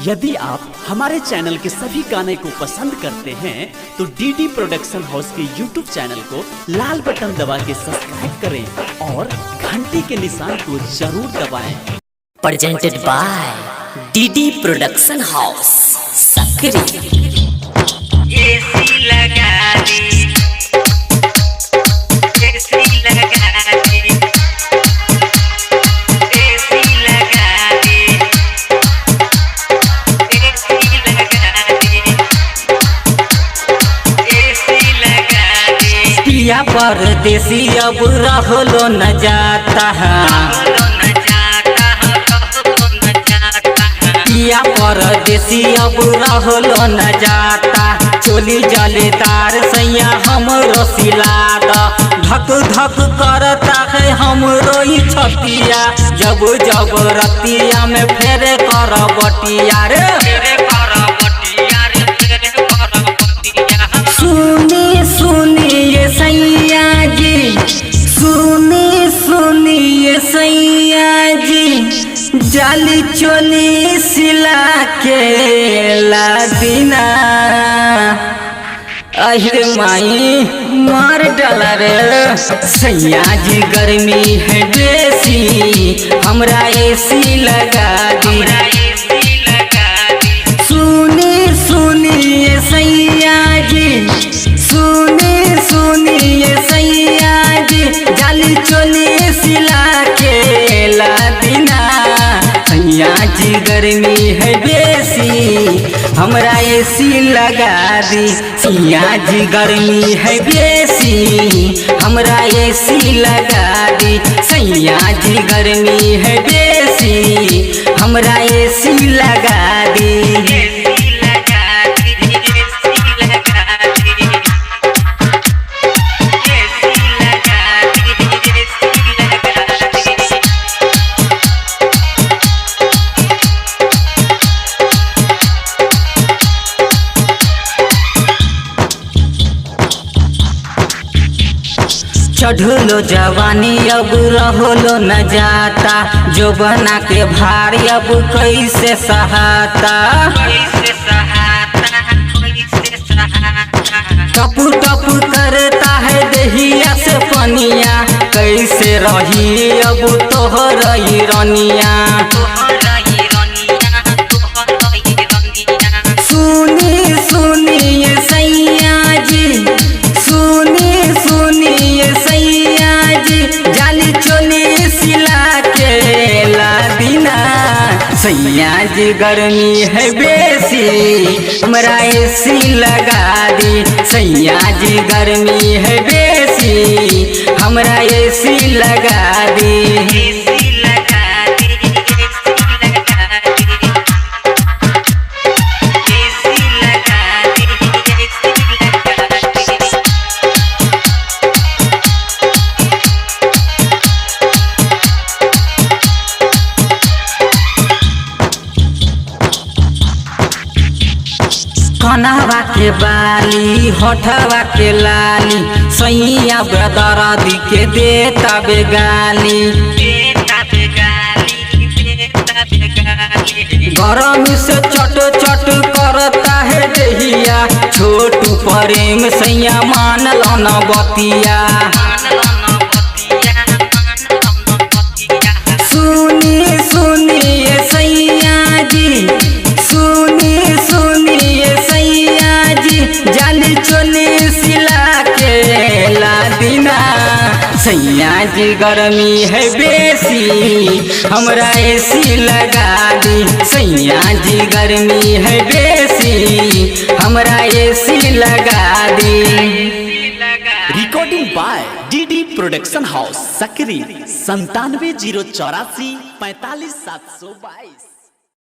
यदि आप हमारे चैनल के सभी गाने को पसंद करते हैं तो डीडी प्रोडक्शन हाउस के यूट्यूब चैनल को लाल बटन दबा के सब्सक्राइब करें और घंटी के निशान को जरूर दबाएं। Presented by DD production house Sakri. AC लगा दी, एसी लगा दी, एसी लगा दी, एसी लगा दी, एसी लगा दी। पिया परदेसी अब रहलो न जाता है, पिया परदेसी अब रहलो न जाता। चोली जलेदार सैया हमरो सिलादा, धक धक करता है हमरो ई छतिया। जब जब रतिया में फेरे कर बटिया रे, सुनी सुनिए सैया जी, सुनी सुनिए सैया जी, जाली चोली सिला के ला दीना। अरे माई मार डाला रे सैया जी, गर्मी है बेसी हमरा एसी लगा दी। सुनी सुनिए सैया जी, सुनी सुनिए सैया जी, जाली चोली सिला के ला दीना। सैया जी गर्मी है बेसी हमरा एसी लगा दी। सैया जी गर्मी है बेसी हमरा एसी लगा दी। सैया जी गर्मी है बेसी हमरा एसी लगा दी। चढ़लो जवानी अब रहलो न जाता, जो बना के भारी अब कैसे सहाता। टपू टपू करता है देहिया से पनिया, कैसे रही अब तोहर रनिया। सुनी सुनिए सैया जी, सुनी सुनिए सैया जी, जाली चोली सिला के ला दीना। सैया जी गर्मी है बेसी हमरा एसी लगा दी। सैया जी गर्मी है बेसी हमरा एसी लगा दी। कनवा के बाली होठवा के लाली, सैया बदरदी के देता बेगाली। गरम से चट चट करता है देहिया, छोटू प्रेम सैया मान लो न बतिया। सुनी सुनिए सैया जी, सुनी सुनिए सैया जी, जाली चोली सिला के ला दीना। सैया जी गर्मी है बेसी हमरा एसी लगा दी। सैया जी गर्मी है बेसी हमरा एसी लगा दी। Recording by DD production house Sakri 97 084 45 722।